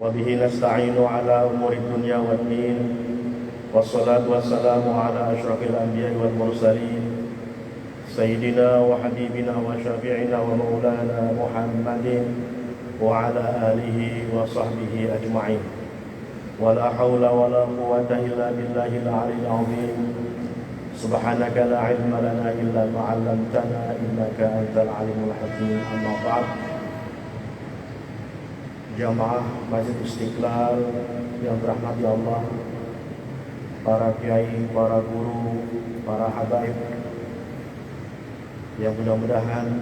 وبه نستعين على أمور الدنيا والدين والصلاة والسلام على أشرف الأنبياء والمرسلين سيدنا وحبيبنا وشفيعنا ومولانا محمد وعلى آله وصحبه أجمعين ولا حول ولا قوة إلا بالله العلي العظيم سبحانك لا علم لنا إلا ما علمتنا إنك أنت العليم الحكيم أما بعد. Jamaah Masjid Istiqlal yang dirahmati Allah, para kiai, para guru, para habaib yang mudah-mudahan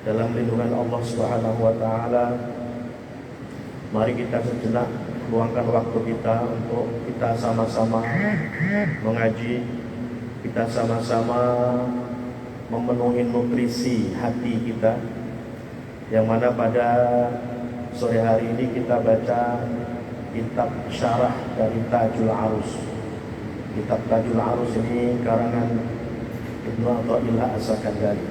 dalam lindungan Allah Subhanahu wa taala, mari kita sejenak luangkan waktu kita untuk kita sama-sama mengaji, kita sama-sama memenuhi nutrisi hati kita, yang mana pada sore hari ini kita baca kitab syarah dari Tajul Arus. Kitab Tajul Arus ini karangan Ibnu Athaillah As-Sakandari.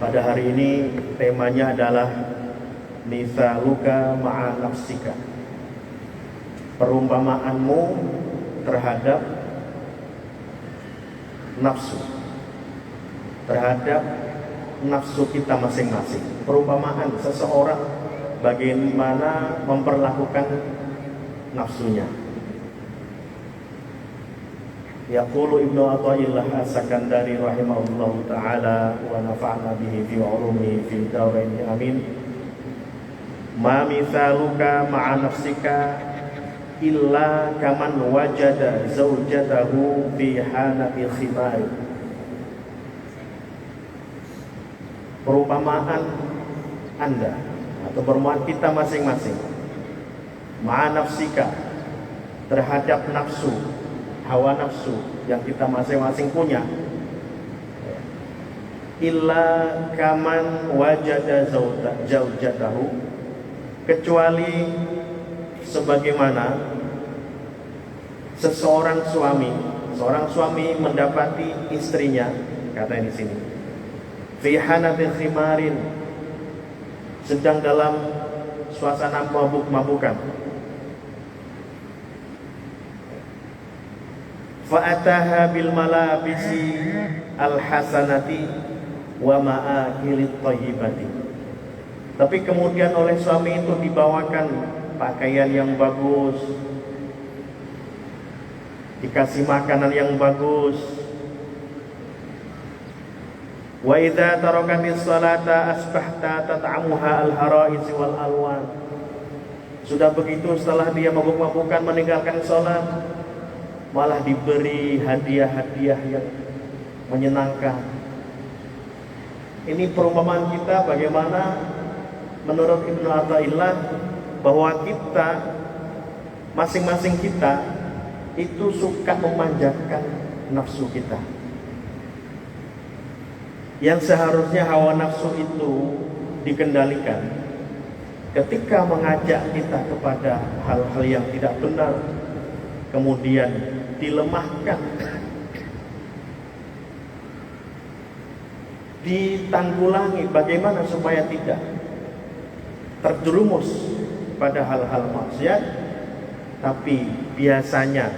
Pada hari ini temanya adalah mithaluka ma'a nafsika. Perumpamaanmu terhadap nafsu, terhadap nafsu kita masing-masing. Perumpamaan seseorang bagaimana memperlakukan nafsunya. Yaqulu Ibnu Athaillah As-Sakandari rahimahullahu ta'ala wa nafa'na bihi fi ulumihi fid dharain amin. Ma mithaluka ma'a nafsika illa kaman wajada zawjatahu fi hanatil khimar. Perumpamaan Anda atau perumpamaan kita masing-masing ma'a nafsika terhadap nafsu, hawa nafsu yang kita masing-masing punya, illa kaman wajada zaujatahu, kecuali sebagaimana seorang suami mendapati istrinya, kata di sini, fi hanatil khimarin, sedang dalam suasana mabuk-mabukan. Fa'ataha bil malabisi al hasanati wa ma'akilit thayyibati. Tapi kemudian oleh suami itu dibawakan pakaian yang bagus, dikasih makanan yang bagus. Wa idza tarakatis salata asbahta tat'amuha al-hara'is wal alwan. Sudah begitu setelah dia mabuk-mabukan meninggalkan salat, malah diberi hadiah-hadiah yang menyenangkan. Ini perumpamaan kita bagaimana menurut Ibnu Athaillah bahwa kita masing-masing kita itu suka memanjakan nafsu kita. Yang seharusnya hawa nafsu itu dikendalikan ketika mengajak kita kepada hal-hal yang tidak benar, kemudian dilemahkan, ditanggulangi bagaimana supaya tidak terjerumus pada hal-hal maksiat. Tapi biasanya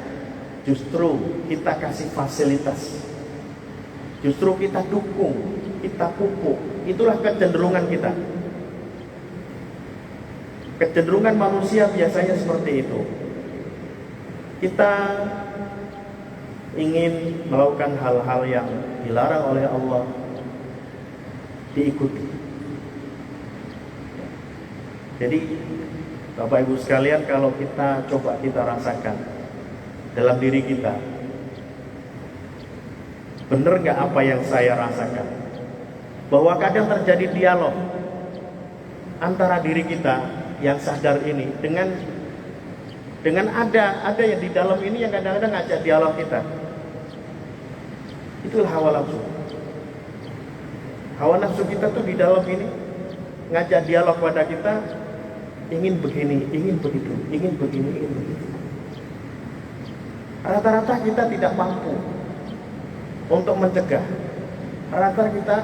justru kita kasih fasilitas, justru kita dukung, kita pupuk. Itulah kecenderungan kita. Kecenderungan manusia biasanya seperti itu. Kita ingin melakukan hal-hal yang dilarang oleh Allah, diikuti. Jadi Bapak Ibu sekalian, kalau kita coba kita rasakan dalam diri kita, benar gak apa yang saya rasakan? Bahwa kadang terjadi dialog antara diri kita yang sadar ini dengan ada yang di dalam ini yang kadang-kadang ngajak dialog kita. Itulah hawa nafsu. Hawa nafsu kita tuh di dalam ini ngajak dialog pada kita, ingin begini, ingin begitu, ingin begini, ingin begitu. Rata-rata kita tidak mampu untuk mencegah. Rata-rata kita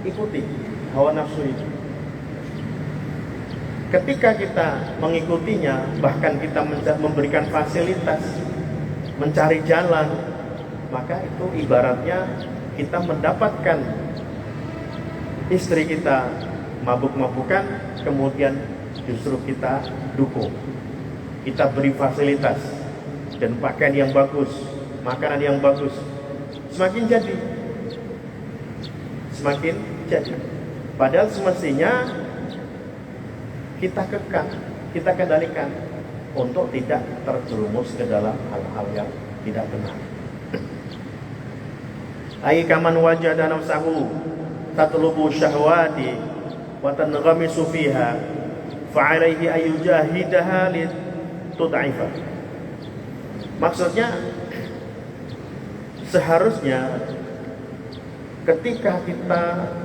ikuti hawa nafsu itu. Ketika kita mengikutinya, bahkan kita memberikan fasilitas, mencari jalan, maka itu ibaratnya kita mendapatkan istri kita mabuk-mabukan, kemudian justru kita dukung, kita beri fasilitas dan pakaian yang bagus, makanan yang bagus, semakin jadi. Padahal semestinya kita kekang, kita kendalikan untuk tidak terjerumus ke dalam hal-hal yang tidak benar. Ai kaman wajada nafsahu tatlubu syahwati wa tanghamisu fiha fa alaihi ayyujahidaha litud'ifa. Maksudnya seharusnya ketika kita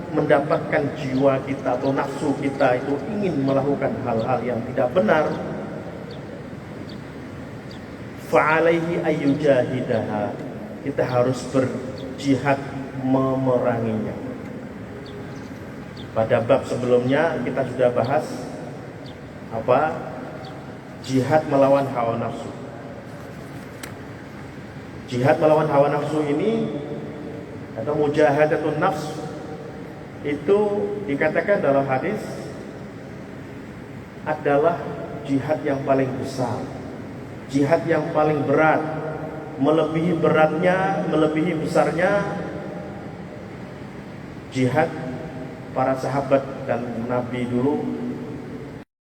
mendapatkan jiwa kita atau nafsu kita itu ingin melakukan hal-hal yang tidak benar, fa'alaihi ayyujahidaha, kita harus berjihad memeranginya. Pada bab sebelumnya kita sudah bahas jihad melawan hawa nafsu. Jihad melawan hawa nafsu ini atau mujahadatun nafs itu dikatakan dalam hadis adalah jihad yang paling besar, jihad yang paling berat, melebihi beratnya, melebihi besarnya jihad para sahabat dan Nabi dulu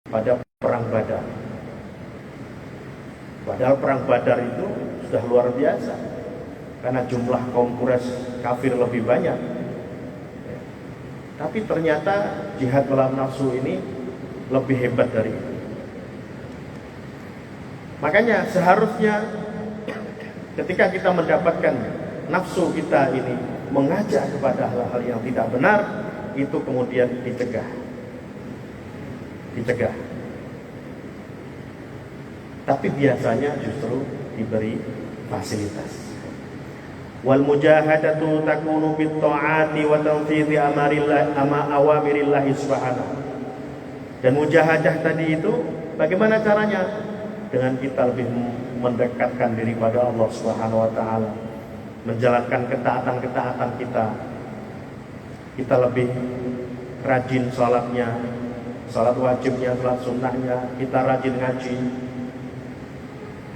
pada perang Badar. Padahal perang Badar itu sudah luar biasa karena jumlah kaum Quraisy kafir lebih banyak. Tapi ternyata jihad melawan nafsu ini lebih hebat dari itu. Makanya seharusnya ketika kita mendapatkan nafsu kita ini mengajak kepada hal-hal yang tidak benar, itu kemudian dicegah. Tapi biasanya justru diberi fasilitas. Wal mujahadatu takunu bit ta'ati wa tanfidhi awamirillah subhanahu. Dan mujahadah tadi itu bagaimana caranya? Dengan kita lebih mendekatkan diri pada Allah Subhanahu wa taala, menjalankan ketaatan-ketaatan kita. Kita lebih rajin salatnya, salat wajibnya, salat sunnahnya, kita rajin ngaji.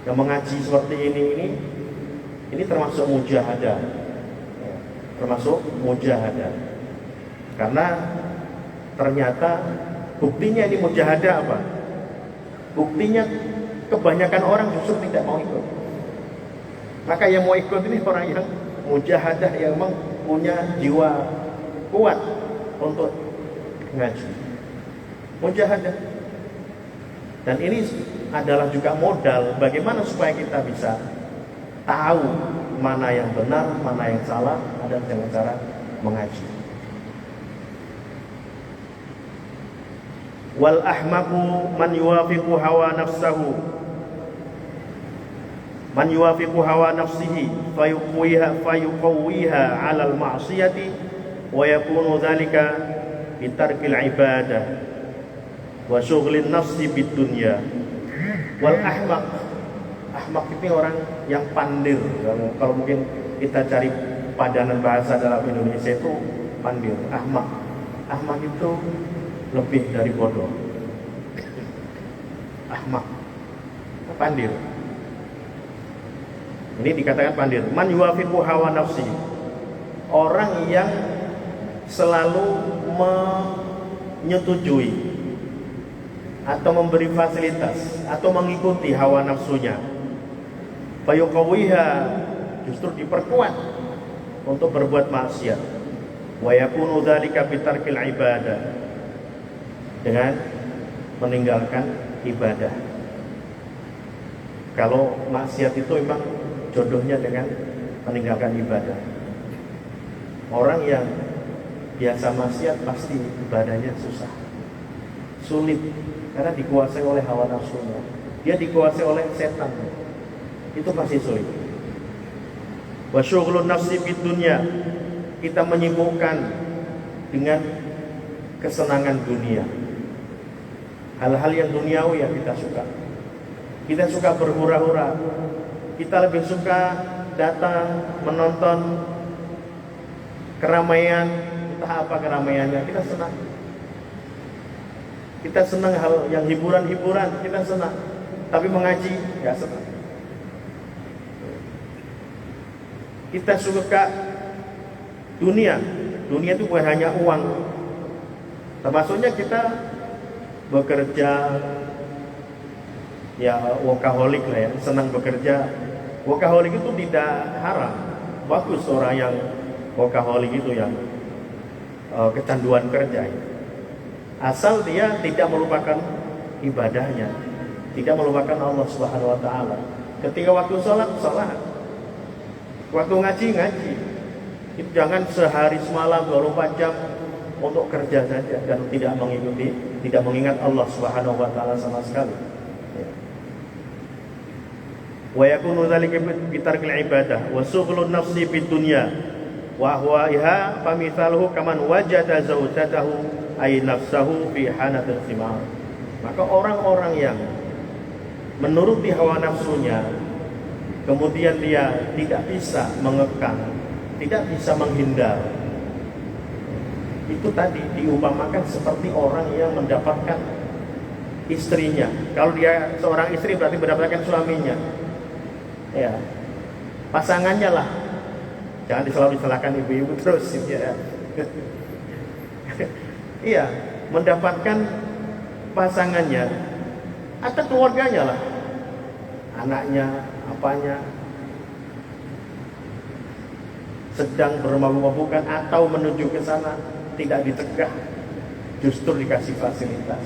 Yang mengaji seperti ini termasuk mujahadah. Termasuk mujahadah. Karena ternyata buktinya ini mujahadah apa? Buktinya kebanyakan orang justru tidak mau ikut. Maka yang mau ikut ini orang yang mujahadah, yang memang punya jiwa kuat untuk ngaji. Mujahadah. Dan ini adalah juga modal bagaimana supaya kita bisa tahu mana yang benar, mana yang salah, ada dengan cara mengaji. Wal ahmaku man yuwafiqu hawa nafsahu, man yuwafiqu hawa nafsihi fayuqawwiha 'ala al-ma'siyati wa yakunu dzalika bitarkil ibadah wa syughlin nafsi bid dunya. Wal ahmaq itu orang yang pandir. Kalau mungkin kita cari padanan bahasa dalam Indonesia itu pandir. Ahmaq itu lebih dari bodoh. Ahmaq, pandir. Ini dikatakan pandir. Man yuwafiqu hawa nafsi, orang yang selalu menyetujui atau memberi fasilitas atau mengikuti hawa nafsunya. Fayuqawwiha, justru diperkuat untuk berbuat maksiat. Wa yakunu dzalika bitarkil ibadah, dengan meninggalkan ibadah. Kalau maksiat itu memang jodohnya dengan meninggalkan ibadah. Orang yang biasa maksiat pasti ibadahnya susah, sulit, karena dikuasai oleh hawa nafsunya. Dia dikuasai oleh setan, itu pasti sulit. Wa syughlun nafsi bid dunya, kita menyibukkan dengan kesenangan dunia. Hal-hal yang duniawi yang kita suka. Kita suka berhura-hura. Kita lebih suka datang menonton keramaian, entah apa keramaiannya, kita senang. Kita senang hal yang hiburan-hiburan, kita senang. Tapi mengaji, ya senang. Kita suka dunia. Dunia itu bukan hanya uang. Termasuknya kita bekerja, ya workaholic lah ya, senang bekerja. Workaholic itu tidak haram, bagus orang yang workaholic itu yang kecanduan kerja. Asal dia tidak melupakan ibadahnya, tidak melupakan Allah Subhanahu Wa Taala. Ketika waktu sholat, sholat. Waktu ngaji, ngaji. Itu jangan sehari semalam 24 jam untuk kerja saja dan tidak mengikuti, tidak mengingat Allah Subhanahu Wa Taala sama sekali. Wa yakunu dzalika bi tarkil ibadah wa sughlun nafsi fid dunya wa ahwaiha famithaluhu kaman wajada zawjatahu ay nafsahu fi hanatil khimar. Maka orang-orang yang menuruti hawa nafsunya kemudian dia tidak bisa mengekang, tidak bisa menghindar, itu tadi diumpamakan seperti orang yang mendapatkan istrinya. Kalau dia seorang istri berarti mendapatkan suaminya, ya pasangannya lah. Jangan selalu disalahkan ibu-ibu terus ya. Iya, mendapatkan pasangannya atau keluarganya lah, anaknya, apanya, sedang bermabuk-mabukan atau menuju ke sana, tidak dicegah, justru dikasih fasilitas.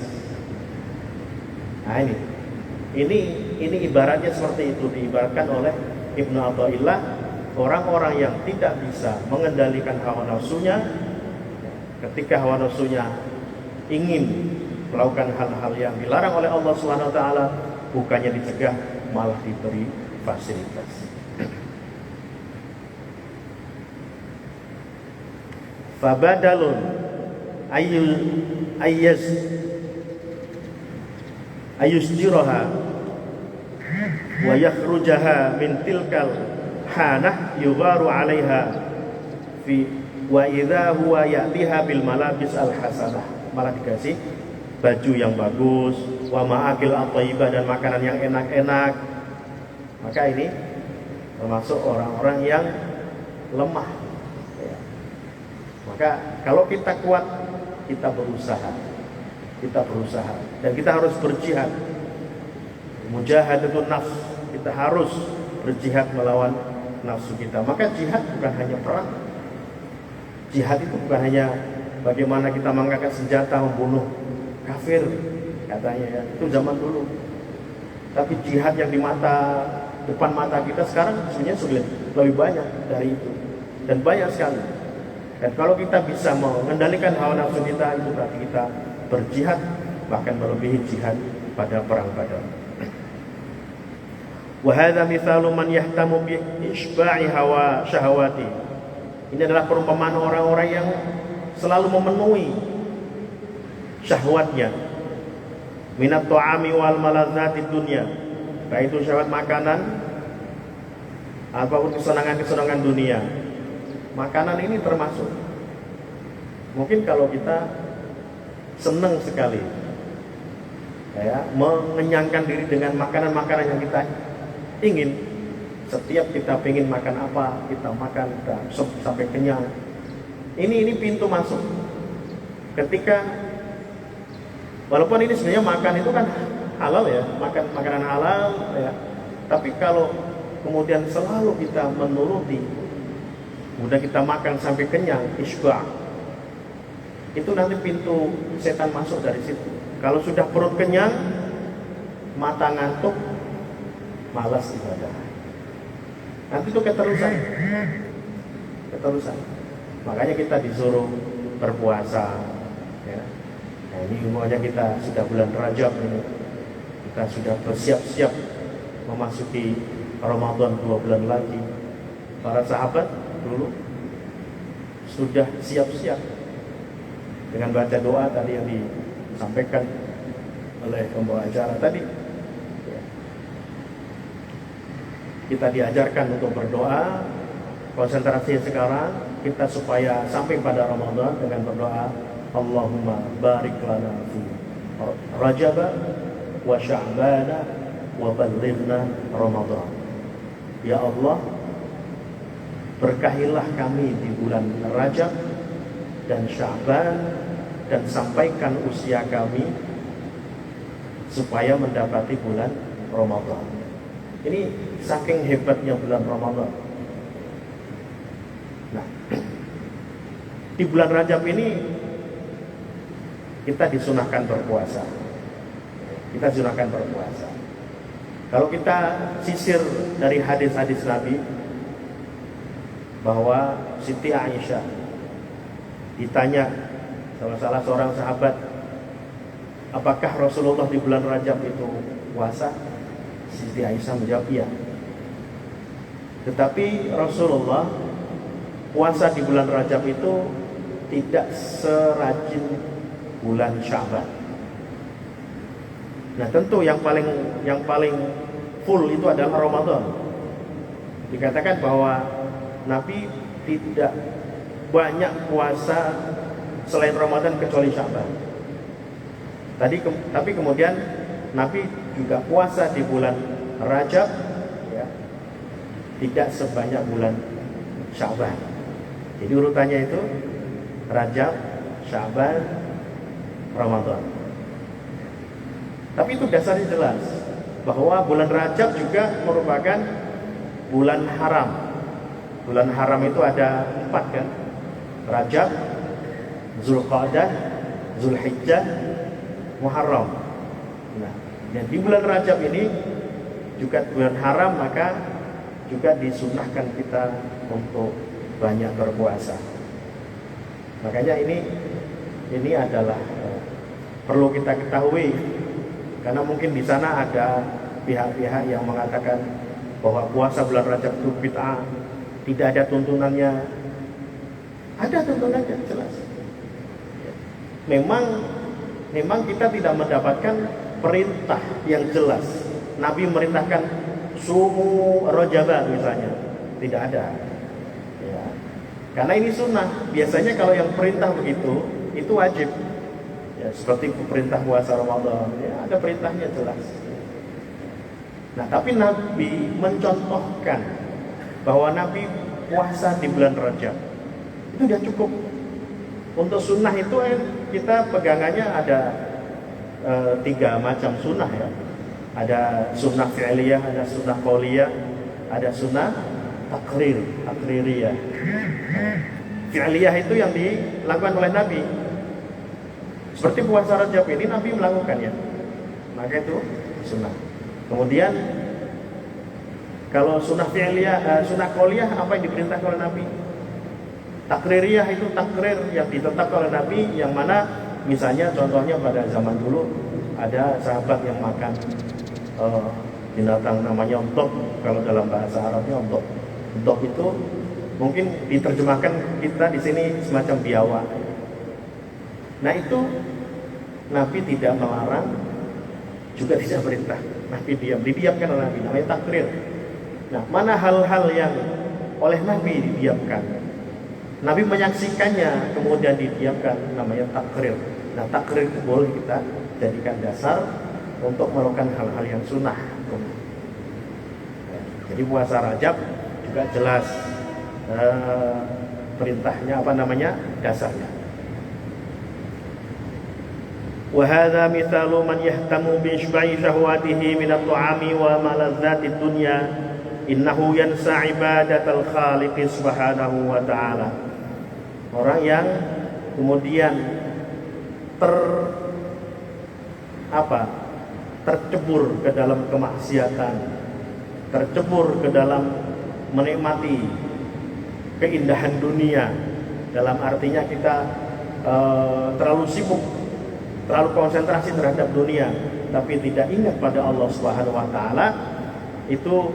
Nah ini ibaratnya seperti itu, diibaratkan oleh Ibnu Athaillah, orang-orang yang tidak bisa mengendalikan hawa nafsunya. Ketika hawa nafsunya ingin melakukan hal-hal yang dilarang oleh Allah Subhanahu Wa Taala, bukannya dicegah, malah diberi fasilitas. Fabadalun ayusjiraha wa yakhrujaha min tilkal hanah yugharu 'alaiha fi wa idza huwa ya'tiha bil malabis al hasanah. Malah dikasih baju yang bagus, wa ma'akil at-thayyibah, dan makanan yang enak-enak. Maka ini termasuk orang-orang yang lemah. Maka kalau kita kuat, kita berusaha, dan kita harus berjihad. Mujahadatun nafs, kita harus berjihad melawan nafsu kita. Maka jihad bukan hanya perang. Jihad itu bukan hanya bagaimana kita mengangkat senjata membunuh kafir, katanya ya, itu zaman dulu. Tapi jihad yang di depan mata kita sekarang sebenarnya sulit, lebih banyak dari itu, dan banyak sekali. Dan kalau kita bisa mengendalikan hawa nafsu kita, itu berarti kita berjihad, bahkan melebihi jihad pada perang Badar. Wa hadza mithalu man yahtamu bi isba'i hawa syahawati. Ini adalah perumpamaan orang-orang yang selalu memenuhi syahwatnya. Minat ta'ami wal maladzati dunya, baik itu syahwat makanan ataupun kesenangan-kesenangan dunia. Makanan ini termasuk. Mungkin kalau kita senang sekali ya, mengenyangkan diri dengan makanan-makanan yang kita ingin. Setiap kita ingin makan apa, kita makan, kita sampai kenyang. Ini pintu masuk. Ketika walaupun ini sebenarnya makan itu kan halal ya, makan makanan halal ya. Tapi kalau kemudian selalu kita menuruti, udah kita makan sampai kenyang, isba', itu nanti pintu setan masuk dari situ. Kalau sudah perut kenyang, mata ngantuk, malas ibadah. Nanti itu keterusan. Makanya kita disuruh berpuasa ya. Nah ini semuanya kita sudah bulan Rajab ini, kita sudah bersiap-siap memasuki Ramadan 2 bulan lagi. Para sahabat dulu sudah siap-siap dengan baca doa tadi yang disampaikan oleh pembawa acara tadi. Kita diajarkan untuk berdoa. Konsentrasi sekarang kita supaya sampai pada Ramadan dengan berdoa, Allahumma barik lana fi Rajab wa Sya'ban wa ballighna Ramadan. Ya Allah, berkahilah kami di bulan Rajab dan Sya'ban, dan sampaikan usia kami supaya mendapati bulan Ramadan. Ini saking hebatnya bulan Ramadan. Nah, di bulan Rajab ini kita disunahkan berpuasa. Kita disunahkan berpuasa. Kalau kita sisir dari hadis-hadis Nabi, bahwa Siti Aisyah ditanya sama salah seorang sahabat, apakah Rasulullah di bulan Rajab itu puasa? Siti Aisyah menjawab iya. Tetapi Rasulullah puasa di bulan Rajab itu tidak serajin bulan Sya'ban. Nah, tentu yang paling full itu adalah Ramadan. Dikatakan bahwa Nabi tidak banyak puasa selain Ramadan kecuali Sya'ban. Tapi kemudian Nabi juga puasa di bulan Rajab, ya, tidak sebanyak bulan Sya'ban. Jadi urutannya itu Rajab, Sya'ban, Ramadan. Tapi itu dasarnya jelas bahwa bulan Rajab juga merupakan bulan haram. Bulan haram itu ada 4 kan? Rajab, Zulqa'dah, Zulhijjah, Muharram. Nah, dan di bulan Rajab ini juga bulan haram, maka juga disunahkan kita untuk banyak berpuasa. Makanya ini adalah perlu kita ketahui, karena mungkin di sana ada pihak-pihak yang mengatakan bahwa puasa bulan Rajab itu bid'ah, tidak ada tuntunannya. Ada tuntunannya jelas. Memang kita tidak mendapatkan perintah yang jelas. Nabi merintahkan sumu Rajab misalnya, tidak ada. Ya. Karena ini sunnah. Biasanya kalau yang perintah begitu itu wajib. Ya, seperti perintah puasa Ramadan, ya, ada perintahnya jelas. Nah, tapi Nabi mencontohkan bahwa Nabi puasa di bulan Rajab. Itu sudah cukup. Untuk sunnah itu kita pegangannya ada 3 macam sunnah ya. Ada sunnah fi'liyah, ada sunnah qauliyah, ada sunnah takririyah. Fi'liyah itu yang dilakukan oleh Nabi. Seperti puasa Rajab ini Nabi melakukannya, maka itu sunnah. Kemudian kalau sunnah fi'liyah, sunnah qauliyah, apa yang diperintahkan oleh Nabi? Takririyah itu takrir yang ditetapkan oleh Nabi, yang mana misalnya contohnya pada zaman dulu ada sahabat yang makan binatang namanya ontok, kalau dalam bahasa Arabnya ontok. Ontok itu mungkin diterjemahkan kita di sini semacam biawak. Nah, itu Nabi tidak melarang, juga tidak perintah. Nabi didiamkan oleh Nabi, namanya takrir. Nah, mana hal-hal yang oleh Nabi didiamkan, Nabi menyaksikannya kemudian didiamkan, namanya takrir. Nah, takrir itu boleh kita jadikan dasar untuk melakukan hal-hal yang sunnah. Jadi puasa Rajab juga jelas perintahnya, dasarnya. Wa hadza mithalu man yahtamu bi isba'i syahwatihi min at-ta'ami wa maladzatid dunya, innahu yansa ibadatal khaliq subhanahu wa ta'ala. Orang yang kemudian tercebur ke dalam kemaksiatan, tercebur ke dalam menikmati keindahan dunia, dalam artinya kita terlalu sibuk, terlalu konsentrasi terhadap dunia, tapi tidak ingat pada Allah Subhanahu wa taala, itu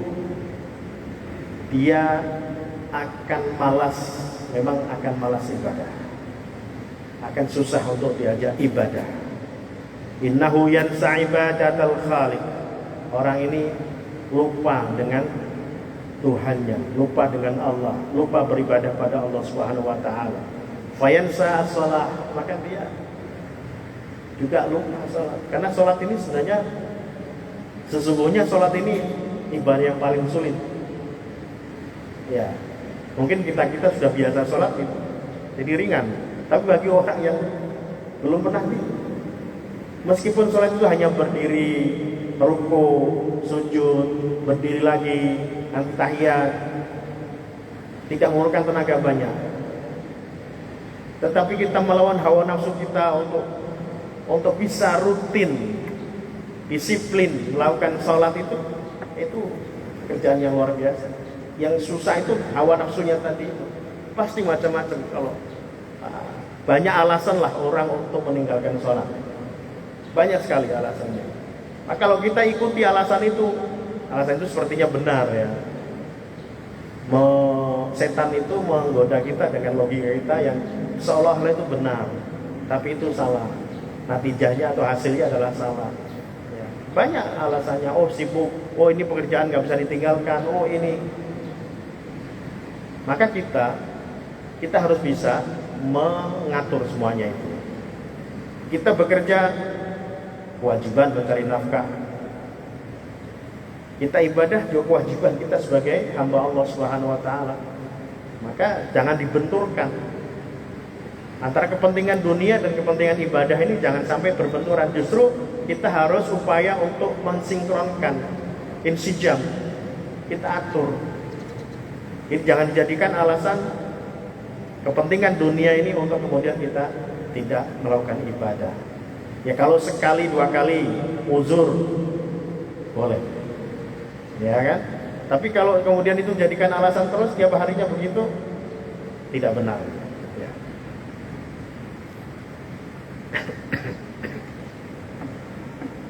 dia akan malas, memang akan malas ibadah. akan susah untuk diajak ibadah. Innahu yansa ibadatal khaliq. Orang ini lupa dengan Tuhannya, lupa dengan Allah, lupa beribadah pada Allah Subhanahu wa taala. Fayansa as-shalah, maka dia juga lupa salat. Karena salat ini sebenarnya sesungguhnya salat ini ibadah yang paling sulit. Ya. Mungkin kita sudah biasa salat gitu. Jadi ringan. Tapi bagi orang yang belum pernah meskipun salat itu hanya berdiri, ruku, sujud, berdiri lagi, nanti tahiyat, tidak memerlukan tenaga banyak. Tetapi kita melawan hawa nafsu kita untuk bisa rutin, disiplin melakukan sholat itu kerjaan yang luar biasa. Yang susah itu hawa nafsunya tadi itu. Pasti macam-macam. Kalau banyak alasan lah orang untuk meninggalkan sholat. Banyak sekali alasannya. Nah, kalau kita ikuti alasan itu sepertinya benar ya. Setan itu menggoda kita dengan logika kita yang seolah-olah itu benar, tapi itu salah. Natijahnya atau hasilnya adalah salah. Ya. Banyak alasannya. Oh sibuk, oh ini pekerjaan nggak bisa ditinggalkan, oh ini. Maka kita harus bisa mengatur semuanya itu. Kita bekerja, kewajiban mencari nafkah. Kita ibadah juga kewajiban kita sebagai hamba Allah Subhanahu wa taala. Maka jangan dibenturkan. Antara kepentingan dunia dan kepentingan ibadah ini jangan sampai berbenturan. Justru kita harus upaya untuk mensinkronkan, insijam. Kita atur. Jangan dijadikan alasan kepentingan dunia ini untuk kemudian kita tidak melakukan ibadah. Ya kalau sekali dua kali uzur boleh. Ya kan? Tapi kalau kemudian itu jadikan alasan terus tiap harinya begitu, tidak benar. Ya.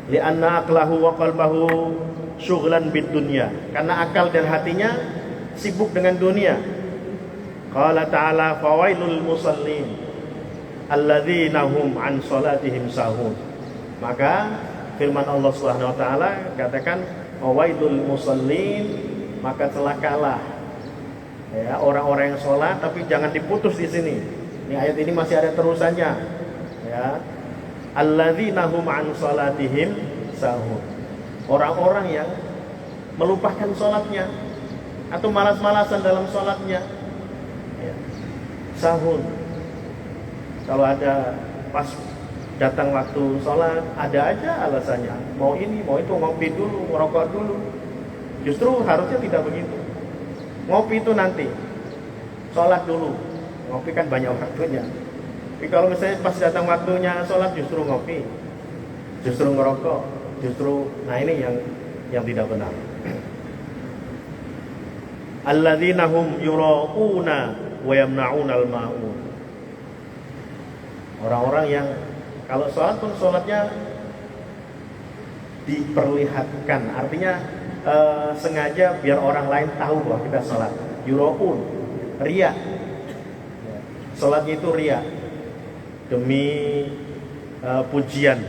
Li'anna aqlahu wa qalbahu syughlan bid dunya. Karena akal dan hatinya sibuk dengan dunia. Qala ta'ala fawailul musallin alladzina hum an salatihim sahun. Maka firman Allah Subhanahu wa taala katakan wailul musallin, maka celakalah ya orang-orang yang sholat. Tapi jangan diputus di sini. Ini ayat ini masih ada terusannya. Ya, alladzina hum an sholatihim sahun. Orang-orang yang melupakan sholatnya atau malas-malasan dalam sholatnya. Ya. Sahun. Kalau ada pas datang waktu sholat, ada aja alasannya. Mau ini, mau itu, ngopi dulu, ngerokok dulu. Justru harusnya tidak begitu. Ngopi itu nanti, sholat dulu. Ngopi kan banyak waktunya. Tapi kalau misalnya pas datang waktunya sholat justru ngopi, justru ngerokok, nah ini yang tidak benar. Alladzina hum yura'una wa yamna'unal ma'un. Orang-orang yang kalau sholat pun sholatnya diperlihatkan, artinya sengaja biar orang lain tahu bahwa kita sholat. Yura'un, riya. Sholatnya itu riya demi pujian.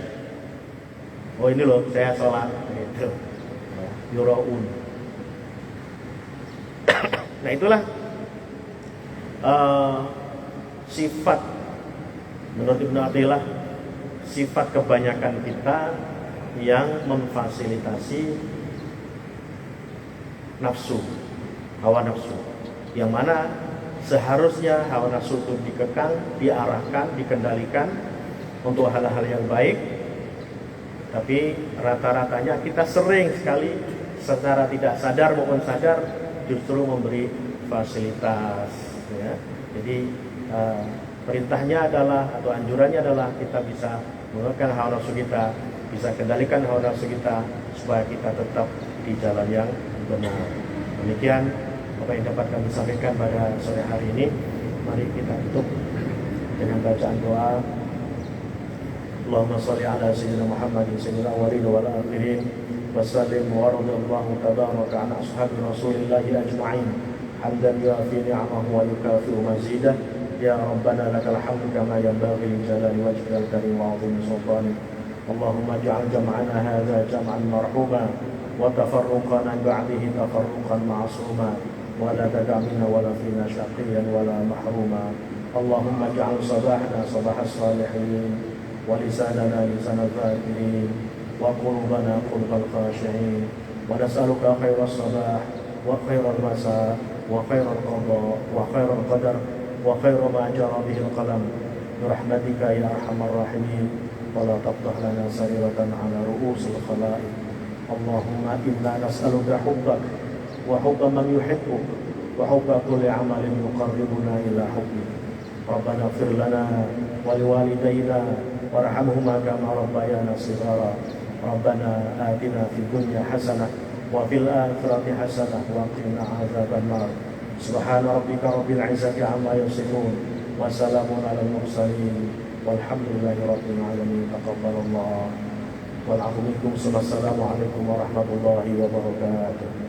Oh ini loh saya sholat gitu. Yura'un. Nah itulah sifat menurut Ibnu Athaillah, sifat kebanyakan kita yang memfasilitasi nafsu, hawa nafsu, yang mana seharusnya hawa nafsu itu dikekang, diarahkan, dikendalikan untuk hal-hal yang baik. Tapi rata-ratanya kita sering sekali secara tidak sadar maupun sadar justru memberi fasilitas ya. Jadi perintahnya adalah atau anjurannya adalah kita bisa mengeluarkan hawa nafsu kita, bisa kendalikan hawa nafsu kita supaya kita tetap di jalan yang benar. Demikian apa yang dapat kami sampaikan pada sore hari ini. Mari kita tutup dengan bacaan doa. Allahumma shalli ala sayyidina Muhammadin sayyidil awwalin wal akhirin wa sallim wa radhiyallahu tabaraka an ashabi Rasulillah ajma'in hamdan yuafi ni'amahu wa yukafi'u mazidah. يا ربنا لك الحمد كما ينبغي لجلال وجهك الكريم وعظيم سلطانك. اللهم اجعل جمعنا هذا جمعا مرحوما وتفرقنا بعده تفرقا معصوما ولا تدع منا ولا فينا شقيا ولا محروما. اللهم اجعل صباحنا صباح الصالحين ولساننا لسان الذاكرين وقلوبنا قلوب الخاشعين. ونسألك خير الصباح وخير المساء وخير القضاء وخير القدر وخير ما جرى به القلم برحمتك يا أرحم الراحمين. ولا تفتح لنا سريرة على رؤوس الخلائق. اللهم إنا نسألك حبك وحب من يحبك وحب كل عمل يقربنا إلى حبك. ربنا اغفر لنا ولوالدينا وارحمهما كما ربيانا صغارا. ربنا آتنا في الدنيا حسنة وفي الآخرة حسنة وقنا عذاب النار. سبحان ربك رب العزة عما يصفون وسلام على المرسلين والحمد لله رب العالمين. تقبل الله والعفو منكم. السلام عليكم ورحمة الله وبركاته.